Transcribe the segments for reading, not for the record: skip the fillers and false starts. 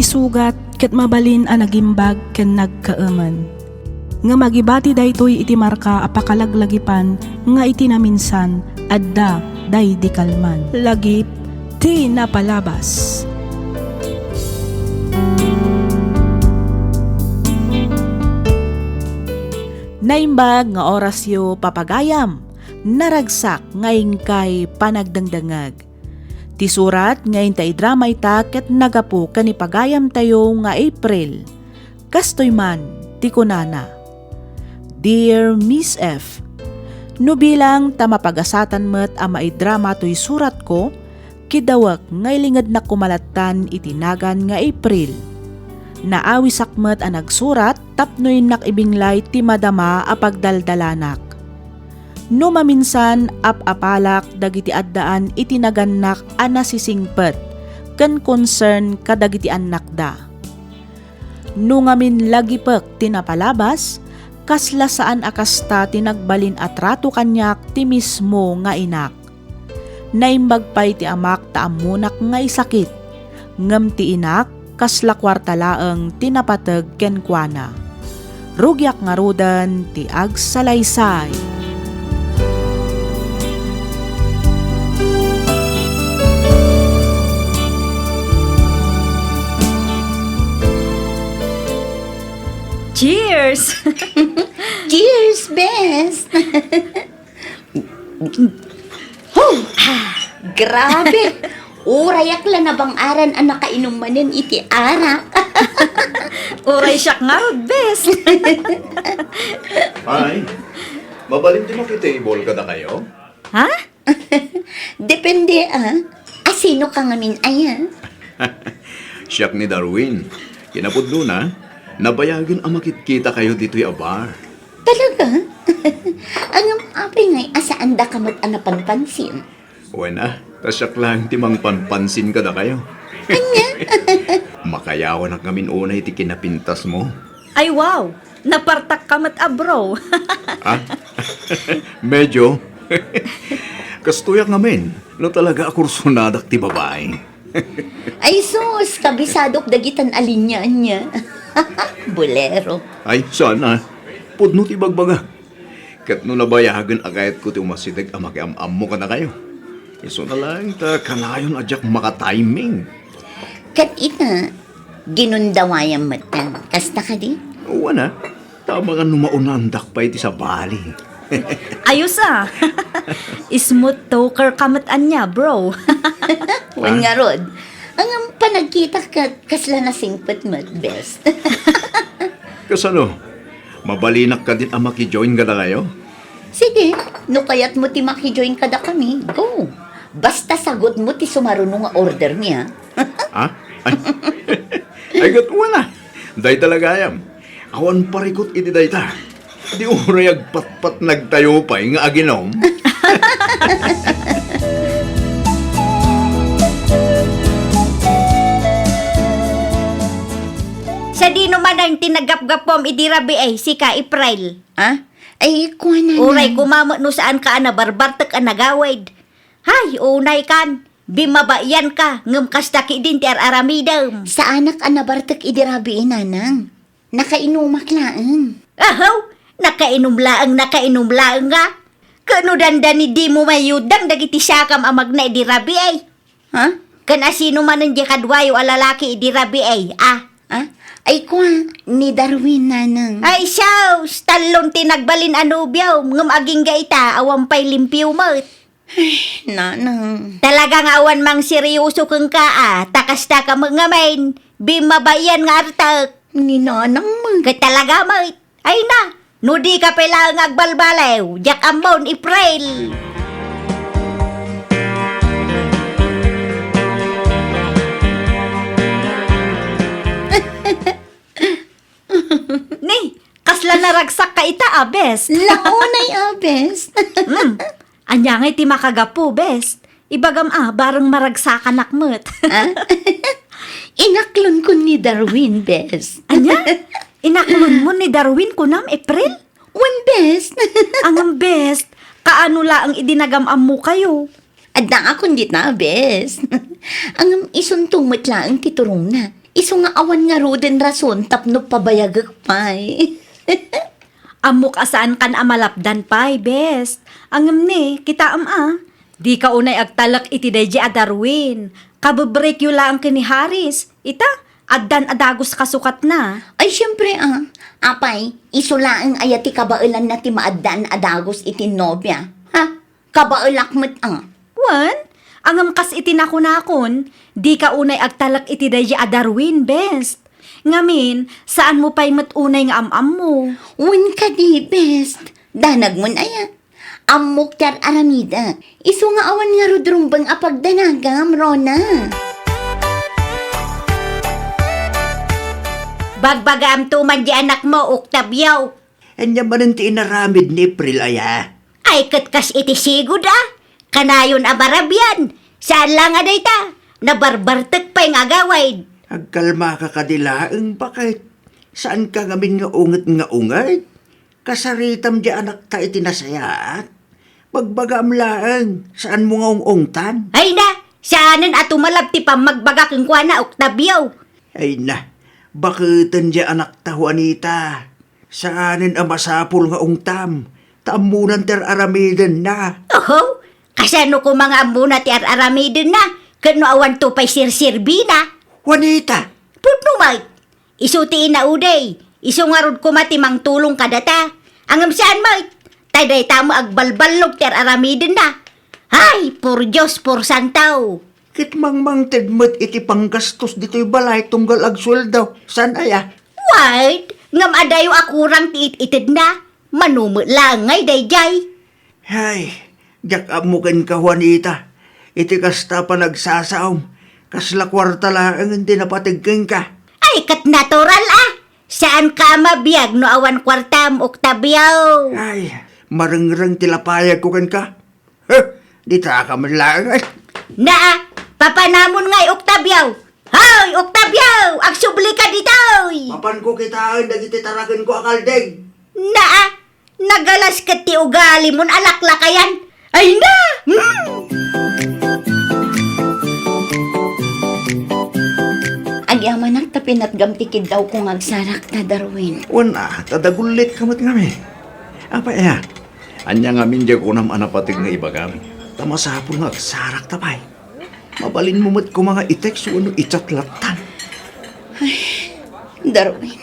sugat ket mabalin a nagimbag ken nagkaaman. Nga magibati daytoy iti marka apakalaglagipan nga iti naminsan adda day di kalman. Lagip ti napalabas. Naimbag nga orasyo papagayam, naragsak ngayon kay panagdangdangag. Ti surat ngayon ta idramay ta ket nagapu kanipagayam tayo nga April. Kastoy man, ti kunana. Dear Miss F, no bilang ta mapagasatan met a maidrama to'y surat ko, kidawak ngay lingad na kumalatan itinagan nga April. Naawisakmet a nagsurat tapnoy nakibinglay ti madama a pagdaldalanak. No maminsan apapalak dagiti addaan itinaganak a nasisingpet ken concern kadagiti anak da. No ngamin lagipek tinapalabas, kasla saan akasta tinagbalin at rato kanyak ti mismo nga inak. Naimbag pay ti amak ta amunak nga isakit, ngem ti inak kasla kwarta laeng tinapateg ken kuana. Rugyak nga rudan ti agsalaysay. Cheers! Cheers, best! Grabe! Urayak lang na bang aran ang nakainom manin iti arak. Uray siyak nga rod, best! Ay, mabalin din mo kitable ka na kayo? Ha? Depende sino ka ngamin aya? Siyak ni Darwin. Kinapudlo na, nabayagin ang makikita kayo dito'y abar. Talaga? Ang apay ngay asaan da ka mag-anapanpansin? Wena, tasyak lang timang panpansin ka na kayo. Anya? Makayawan ang kamin unay ti kinapintas mo. Ay wow! Napartak ka mat bro. Ah? Medyo. Kastuyak ngamin, no talaga akursunadak ti babae. Ay sus, kabisadok dagitan alinya niya. Bolero. Ay, sana. Pudno ti bagbaga. Kat no nabayagan agayat ko ti umasidag ang makiam-am mo ka na kayo. Iso na lang ta kanayon adyak makatiming. Kat ina, ginundawayan matan. Kasta ka di? Oo na. Tama nga numaunandak pa iti sa bali. Ayos Smooth talker ka mat anya, bro. Wan nga rod. Ang panagkita ka kasla na singpet mat best. Kasano? Mabalinak ka din ang makijoin ka na kayo? Sige, no kayat mo ti makijoin ka da kami, go. Basta sagot mo ti sumarunong nga order niya. Ha? Ay, wala. Day talaga ayam. Awan parikot iti day ta. Di uray agpatpat nagtayo pa nga aginom. Sa di naman ang tinagap-gapom idirabi si ka April. Ha? Ay, kuha na Uray kumamot no saan ka barbartek ang nagawid. Hay, unay kan. Bimabayan ka, ngem kastaki din ti aramidam. Sa anak anabartek idirabi inanang. Nakainumak laang. Ahaw, nakainom laang nga. Kano dandani di mo mayudang dagiti siyakam amag na idirabi Ha? Kana sino man ang kadwayo a lalaki idirabi Ha? Ay, kuha ni Darwin nanang. Ay siyaws, talon tinagbalin anubyaw, ngem aging gaita awampay limpyo mat. Nanang. Talagang awan mang seryoso kang ka takasta ka magngamain, bimabayan nga artak. Ni nanang mo. Kay talaga mat. Ay na, no di ka pala ang agbalbalaw, jak ambon April. Ni, kasla naragsak ka ita best. Laonay best. Anya nga iti makagapo best. Ibagam barang maragsakan nakmet. Inaklon ko ni Darwin, best. Anya? Inaklon mo ni Darwin kunam April? One best. Ang best, kaano la ang idinagam-am mo kayo? Adda akong dit na, best. Ang isuntong matla ang titurong na. Iso nga awan nga roden rason tapno pabayagak pay. Amok asaan kan amalapdan pay, best. Angam ni, kita Di ka unay agtalak iti deji a Darwin. Kababreak yu lang kini Haris. Ita, addan adagos kasukat na. Ay, syempre apay, isulaang ayati kabailan na ti maaddan adagos iti nobya. Ha? Kabailak mo't Wan? Angam kas iti nakunakon, di ka unay agtalak iti deji a Darwin, best. Ngamin, saan mo pa'y matunay nga am mo? Win ka di, best. Danag mo na yan. Amok tar aramida. Iso nga awan nga rudrumbang apagdanagam, Rona. Bagbagam tuman di anak mo, Octavio. Anya man ti inaramid ni April aya. Ay katkas iti sigod Kanayon abarabyan. Saan lang aday ta? Nabarbartek pa'y nga gawid. Agkalma ka kadilaang bakit? Saan ka ngamin nga unget nga unget? Kasaritam di anak ta itinasayat. Magbagam laang, saan mo nga ungtan? Ay na, saanan atumalab ti pamagbagak ng kuwana, Octavio. Ay na, bakitan di anak ta Juanita? Saanin ang masapul nga ungtam? Taamunan ter aramiden na. Oho, kasano ko mga ambuna ti aramidin na, kano awan to pa'y sirsirbina. Juanita! Putno, Mike. Isutiin na uday. Isu nga rod ko matimang tulong kadata. Angam saan, Mike? Tayday tamo agbalbalog ter aramidin na. Hay, por Diyos, por Santaw. Kitmangmang tidmet iti panggastos dito'y balay tunggal agsweldo. San aya? Wait, ngam adayo akurang ti itid na. Manumot lang ngay dayjay. Hay, jak amukin ka Juanita. Iti kasta pa nagsasaom. Kasla kwarta lang hindi napatigking ka. Ay, kat natural Saan ka mabiyag no awan kwartam, Octavio? Ay, marengreng tilapayag ko kan ka. Di ta ka man lang ay. Na, papanamon ngay, Octavio. Hoy, Octavio, agsubli ka ditoy. Mapan ko kitaan dagiti taragan ko akaldeg. Na, nagalas ka ti ugali mon alaklakayan. Ay na! Agyaman ang tapinat gamtikid daw kung agsarak na Darwin. Wana, tadagulit kamot kami. Apa ya? Anya nga minja ko nam anapatig nga iba kami. Tamasapol nga sarak tapay. Mabalin mo mat ko mga itek ano itsatlatan. Darwin,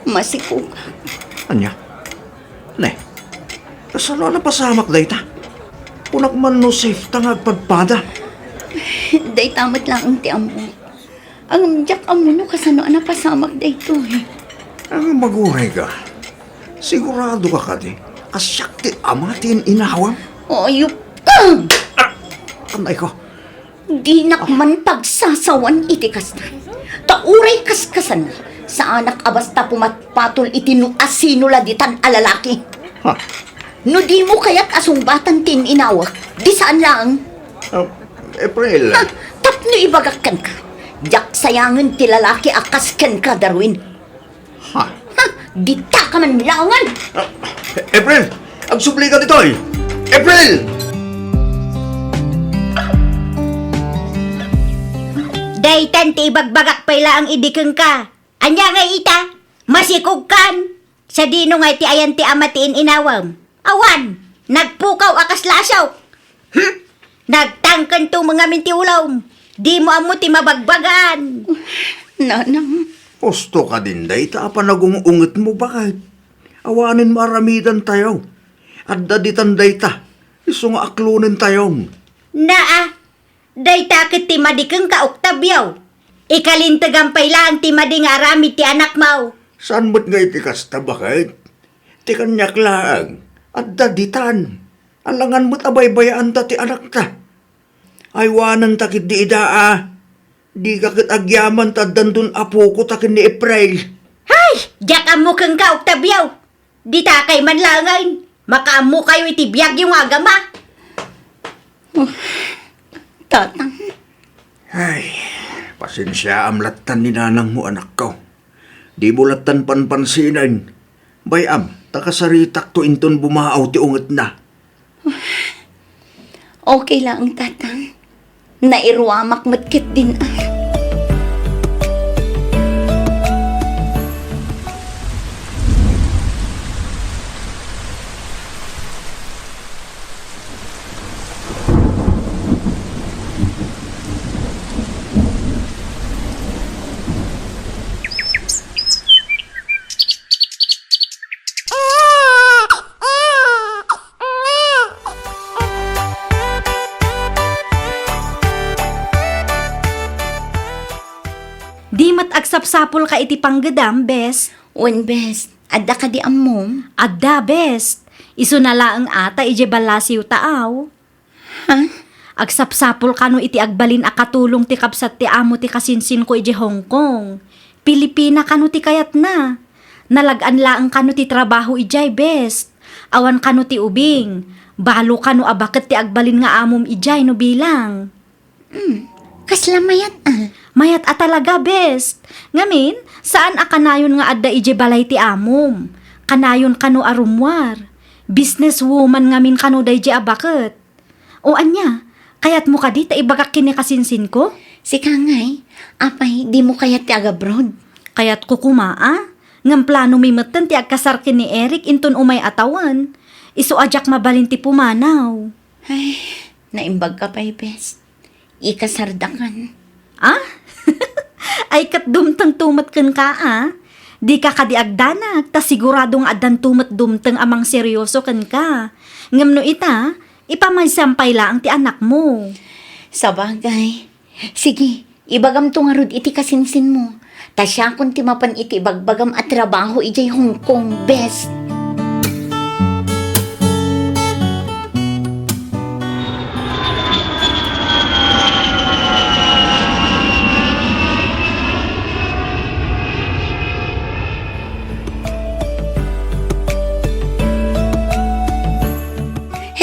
masikog. Anya? Ne, kasano na pasamak day ta? Punak man no safe tangag pagpada. Day tamat lang ang tiam mo. Ang jak amo no kasano na pasamak day to Ang maguray ka. Sigurado ka kadi. Kasyakti amatin inawam. O, ayup ka! Anay ko. Di nakman pagsasawan iti kasna. Tauray kaskasan sa anak abasta pumatpatol iti no asinula ditan alalaki. Ha? No di mo kaya't asumbatan tin inawak, di saan lang. April. Ha, tapno ibagakan ka. Jak sayangan ti lalaki akasken ka, Darwin. Ha? Ha, di ta ka man langan. April! Agsubli ka dito April! Daytan ti ibagbagak pala ang idikeng ka. Anya nga ita, masikog kan. Sa dino nga ti ayan ti amatiin inawam. Awan, nagpukaw akas lasaw. Nagtangkan to mga mintiulaw. Di mo amo ti mabagbagan. Nanang, Gusto ka din day ta pa nagungunget mo bakit? Awanin maramidan tayo. At daditan day ta. Iso nga aklunin tayo. Naa, day takit ti madikeng ka, Octavio. Ikalintagampay lang ti mading arami ti anak mau. Saan mo't nga itikasta bakit? Ti kanyak lang. At daditan. Alangan mo't abay-bayaan ta ti anak ta. Aywanan takit di idaa. Di kakit agyaman ta dandun apo ko takin ni April. Hay! Diyak amo kang ka, Octavio. Di takay man langayn. Makaamo kayo iti biyag yung agama. tatang, Ay, pasensya amlatan ni nanang mo anak ko. Di bulatan panpansinan. Bayam, takasaritak to inton bumaaw ti unget na. okay lang tatang. Nairuamak matkit din Di mat agsapsapol ka iti panggadam, best. Wen best, adda ka di amom. Adda, best. Isu na laang ata ije balasiw taaw. Ha? Agsapsapol kano iti agbalin akatulong ti kapsat ti amo ti kasinsin ko ije Hong Kong. Pilipina kano ti kayat na. Nalagan laang kano ti trabaho ijay, best. Awan kano ti ubing. Balo kano abaket ti agbalin nga amom ijay no bilang. Kaslamayat Mayat a talaga, best. Ngamin, saan a kanayon nga adda ije balay ti amom? Kanayon kano arumwar. Businesswoman ngamin kano da ije abaket. O anya, kayat mo ka di ta ibagak kini kasinsin ko? Si Kangay, apay, di mo kaya ti abroad. Kayat ko kumaa. Ngam plano mi meten ti agkasar ni Eric inton umay atawan. Isu ajak mabalin ti pumanaw. Ay, naimbag ka pa'y best. Ikasardakan. Ah? Ay kat dumtang tumat ken ka Di ka kadiagdanag, ta siguradong adan tumat dumtang amang seryoso ken ka. Ngam no ita, ipamaysampay laang ti anak mo. Sabagay. Sige, ibagam to nga rod iti kasinsin mo. Ta siya kung timapan iti bagbagam at trabaho ijay Hong Kong, best.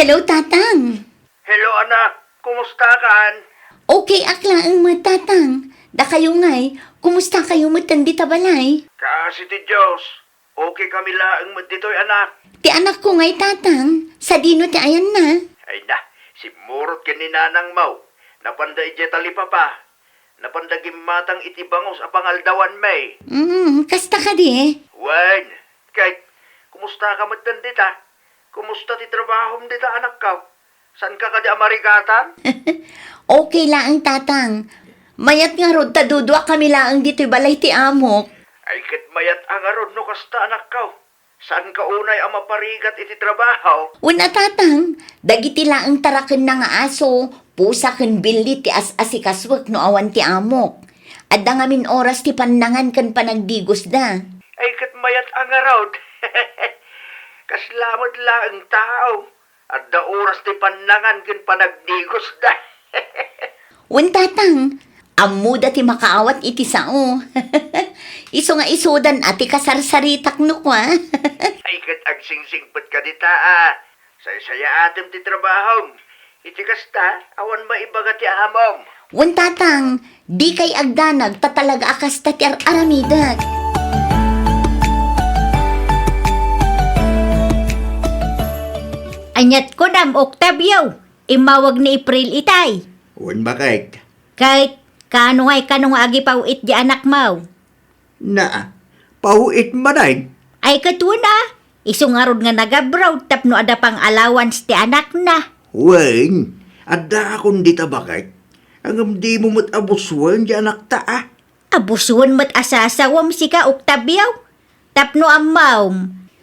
Hello, Tatang. Hello anak, kumusta kan? Okay, akla ang matatang. Da kayo ngay, kumusta kayo matandi tabalay? Kasi ti Diyos, okay kami laang dito'y anak. Ti anak ko ngay, Tatang. Sa dino ti ayan na. Ay na, si Murot ken ni Nanang Mau, napanda ije talipapa. Napanda gimatang iti bangos apangaldawan may. Kasta ka di. Wen, kahit kumusta ka matandita? Kumusta ti trabaho dita anak ka? San ka di amarigatan? Okay lang ang Tatang. Mayat nga rod, tadudwa kami lang dito'y balay ti amok. Ay ket mayat ang arod no kasta anak ka. San ka unay ang maparigat iti trabaho? Una, Tatang, dagiti lang ang taraken na nga aso, pusa ken billi ti as-asikaswak no awan ti amok. Adda ngamin oras ti panangan ken panagdigos da. Ay ket mayat ang arod. Kaslamot lang ang tao. At da oras ti panangan ken panagdigos da. Wen, Tatang, amuda ti makaawat iti sao. Iso nga isodan ati kasarsaritak no kwa. Ay ket agsingsingpet ka dita Saya atem ti trabaho. Iti kasta, awan maibaga ti amom. Wen, Tatang, di kay agdanag tatalaga akas ta ti aramidak. Anyat ko dam, Octavio. Imawag ni April itay. Wen bakit? Kahit kano ngay kanong agi pauit di anak mo. Na, pauit manay. Ay katuna, isungarod nga nagabraw tapno ada pang allowance ti anak na. Wen, adda akong dita bakit? Ang di mo matabuswan di anak ta Abusuan mat asasawam si ka, Octavio. Tapno amaw,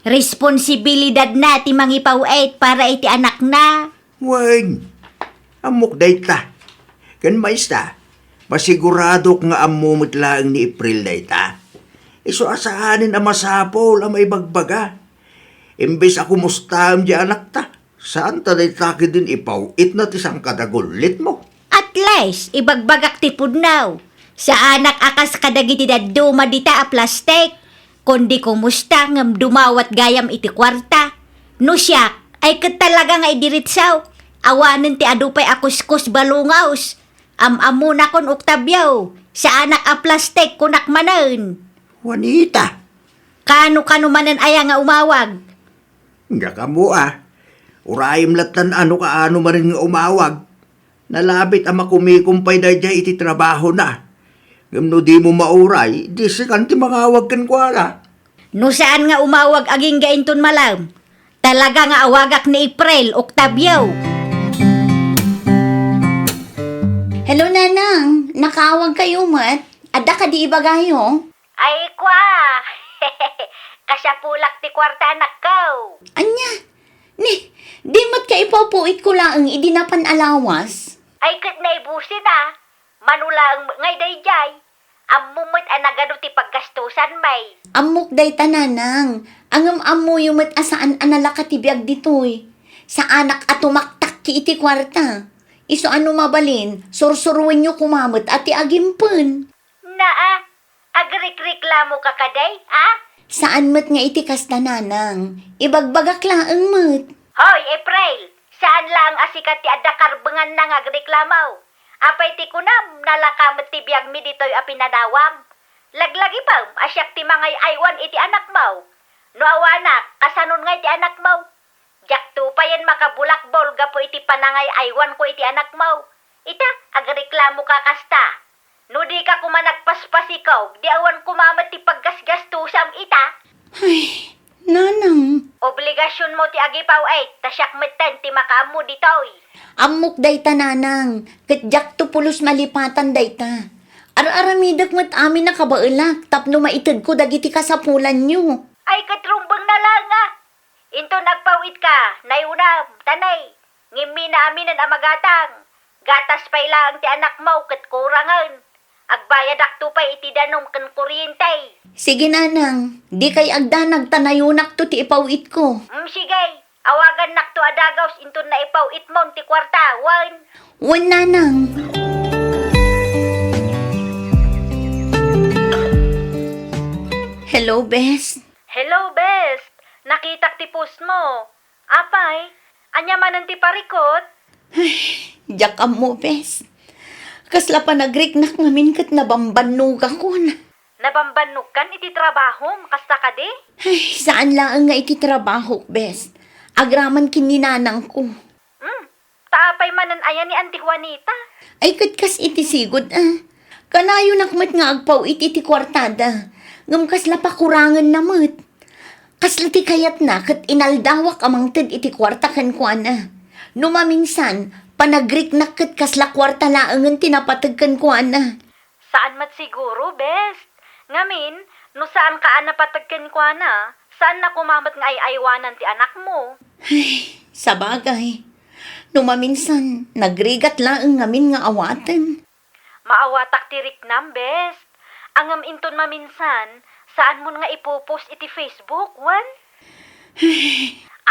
responsibilidad na ti mangipauit para iti anak na. Wen, amok dayta. Kan maista, masigurado nga amumot lang ni April dayta. Iso asahanin ang masapol ang may bagbaga. Imbes ako mustam di anak ta. Saan ta dayta din ipauit na tisang kadagulit mo? At least, ibagbagak ti pudnaw. Sa anak akas kadagiti daduma dita a plastik. Kundi kumusta ngam dumawat gayam iti kwarta. No siyak, ay katalaga nga idiritsaw. Awanan ti adupay akuskus balungaws. Amuna kon Octavio. Sa anak a plastik kunak manen. Juanita, Kano manen aya nga umawag. nga ka mo Urayim latan ano kaano man rin nga umawag. Nalabit ang makumikumpay na dyan iti trabaho na. Ngam di mo mauray, di sikan ti mangawag kan kwala. No saan nga umawag aging gainton malam. Talaga nga awagak ni April, Octavio. Hello, Nanang. Nakawag kayo, mat. Adda ka di ibagayo. Ay kwa, kasapulak ti kwarta anak ko. Anya? Di mat ka ipapuit ko lang ang idinapan alawas. Ay kat na ibusin manulang ngay dayjay. Amumot anagano ti paggastusan bay. Amok day tananang. Angam amo yung mat asaan anala katibiyag ditoy. Sa anak at tumaktak ki iti kwarta. Iso ano mabalin, sursuruin nyo kumamot at agimpen. Naa, agrik-reklamo ka kaday, ah? Saan mat nga iti kas tananang? Ibagbagak laang mat. Hoy, April, saan lang asikat ti adakarbengan na nga agreklamaw? Apay ti kunam, nalakamot ti biyag mi dito'y apinadawam. Laglagi pa, asyak ti mangay aywan iti anak mo. No awanak, kasanon nga iti anak mo. Jakto pa yan makabulakbol gapo iti panangay aywan ko iti anak mo. Ita, agreklamo ka kasta. No di ka kumanagpaspas ikaw, di awan kumamat ti paggasgastusam ita. Ay, nanang. Obligasyon mo ti agipaw ay, tasyak metten ti makamu ditoy. Amok day tananang. Katjak to pulos malipatan day ta. Ar-aramidak mat amin na kabaelak. Tapno maitid ko dagiti kasapulan nyo. Ay katrumbang na lang ah. Into nagpawit ka, nayunam, tanay. Ngimmi na amin ang amagatang. Gatas pa ilang ti anak mo, kat kurangan. Agbayad akto pa iti danom kan kuryente. Sige nanang. Di kay agda nagtanayunak to ti ipawit ko. Sige, awagan nakto adagaws into na ipawit mo ti kwarta, wan. Wan nanang. Hello, Bes. Hello, best. Nakitak ti post mo. Apay, anya manan ti parikot? Jakam mo, Bes. Kasla pa nagriknak ngamin kat nabambannog ako na. Nabambanog kan iti trabaho, kasta ka di? Ay, saan lang nga iti trabaho, Bes? Agraman kininanang ko. Taapay manan ayan ni Auntie Juanita. Ay, katkas iti sigod, ah. Kanayo nakmat nga agpaw iti kwartada. Ngam kasla pa kurangan na mat. Kasla ti kayat na kat inaldawak amang tid iti kwarta kan ko ana. Numaminsan, panagriknak kat kasla kwarta laangan tinapatag kan ko ana. Saan mat siguro, best? Ngamin, no saan ka napatagkan ko na, saan na kumamat nga ay-aywanan ti anak mo? Sa bagay. Numaminsan, nagrigat laang ngamin nga awatan. Maawatak ti riknam, best. Angam inton maminsan, saan mo nga ipopost iti Facebook, wan?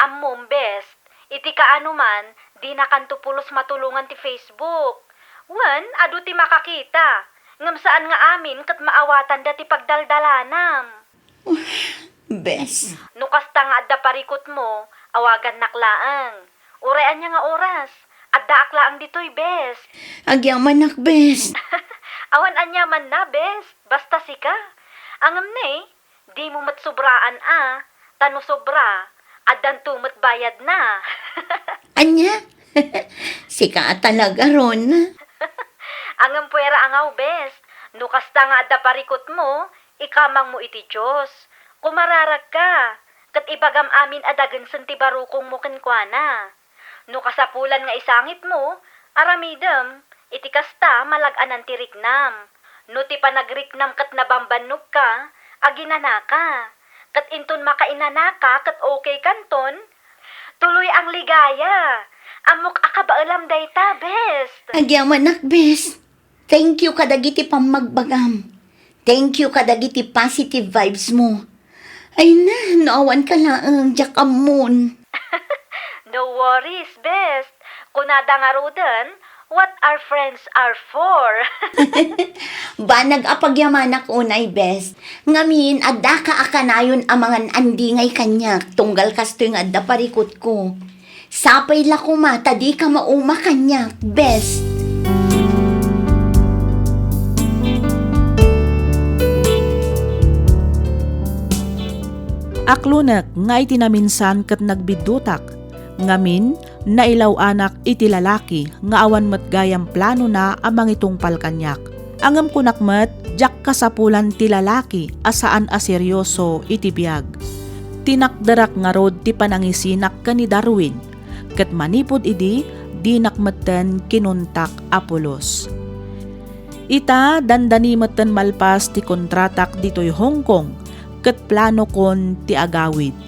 Ammom, best. Iti kaano man, di na kanto pulos matulungan ti Facebook. Wan, adu ti makakita. Ngam saan nga amin kat maawatan dati pagdaldalanam. Bes, No kasta nga adda parikot mo, awagan naklaang. Urean niya nga oras. Adda aklaang dito'y best. agyaman nak, Bes. Awan anya man na best. Basta sika. Angam ne, di mo matsobraan Tano sobra, addan tumat bayad na. Anya? Sika talaga ron. Angam puwera angaw best. No kasta nga adda parikot mo, ikamang mo iti Diyos. Kumararag ka. Kat ibagam amin adagan santi barukong mo kenkwana. No kasapulan nga isangit mo, aramidem, iti kasta malaganan ti riknam. No ti panagriknam kat nabambannog ka, aginana ka. Kat inton makainana ka, kat okay kanton, tuloy ang ligaya. Amok akabaalam dayta, best. Agyaman nak, Bes. Thank you kadagiti pamagbagam. Thank you kadagiti positive vibes mo. Ay na, naawan ka lang, jakamon. No worries, best. Kunada nga rodan, what our friends are for. Banag apagyamanak unay, Bes. Ngamin, adda ka akanayon amangan andingay kanyak, tunggal kasto yung adda parikot ko. Sapay la kumata, di ka mauma kanyak, Bes. Aklunek nga iti naminsan ket nagbidutak. Ngamin, nailaw anak iti lalaki nga awan met gayam plano na amang itong palkanyak. Angam kunak met, jak kasapulan ti lalaki asaan a seryoso iti biag. Tinakdarak nga rod ti panangisinak ka ni Darwin. Ket manipod idi, di nakmetten kinuntak Apolos. Ita dandani metten malpas ti kontratak ditoy Hong Kong, ket plano kon ti agawid.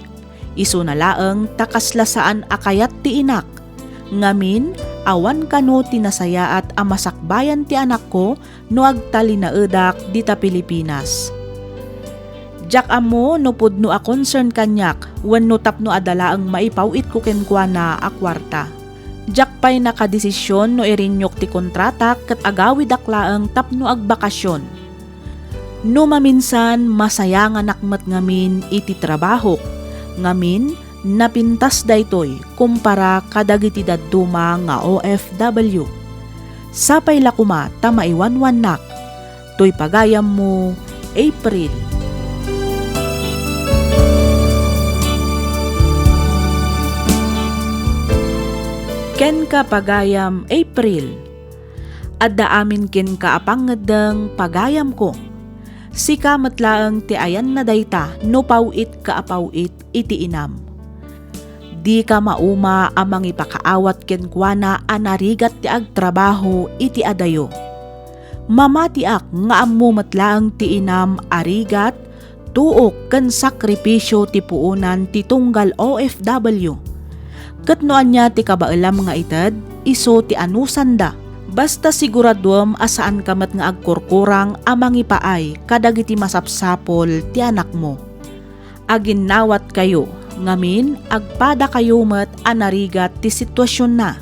Isu na laeng takaslasaan akayat ti inak. Ngamin, awan kano tinasaya at amasakbayan ti anak ko no agtali na edak dita Pilipinas. Jak amo no pudno a concern kanyak wenno tapno adala ang maipawit ko kenkwana a kwarta. Jak pay nakadesisyon no irinyok ti kontrata ket agawid aklaang tapno agbakasyon. No maminsan masaya nga nakmet ngamin iti trabaho, ngamin napintas daytoy kumpara kadagiti dadduma nga OFW. Sapay lakuma ta maiwanwan nak, toy pagayam mo, April. Ken ka pagayam April. Adda amin ken ka apangadeng pagayam ko. Si kamatlaang ti ayan na dayta no pawit ka apawit iti inam. Di ka mauma amang ipakaawat ken kuana anarigat ti agtrabaho iti adayo. Mamatiak nga ammo matlaang ti inam arigat tuok ken sakripisyo ti puunan ti tunggal OFW. Ket noan niya ti kabailam nga ited, iso ti anusanda. Basta siguraduam asaan kamat nga agkurkurang amang ipaay kadagiti masapsapol ti anak mo. Aginnawat kayo, ngamin agpada kayo met anarigat ti sitwasyon na.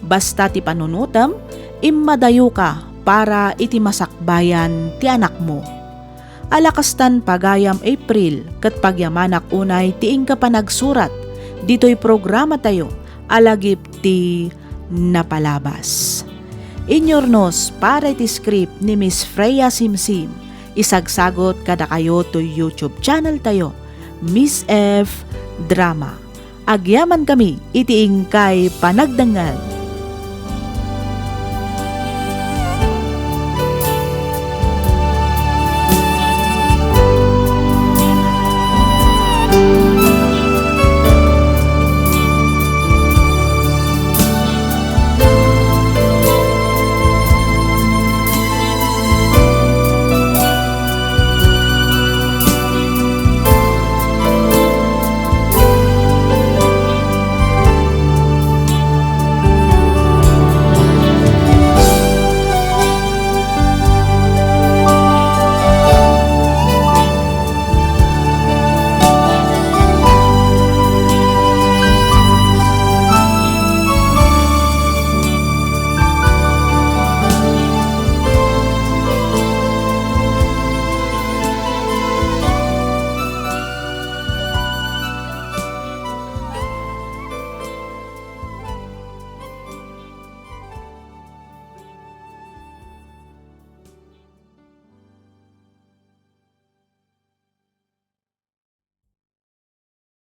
Basta ti panunutam, immadayo ka para iti masakbayan ti anak mo. Alakastan pagayam April ket pagyamanak unay tiing ka panagsurat. Dito'y programa tayo, alagip ti napalabas. Inyornos para iti script ni Miss Freya Simsim. Isagsagot kada kayo to YouTube channel tayo, Miss F Drama. Agyaman kami itiing kay panagdangal.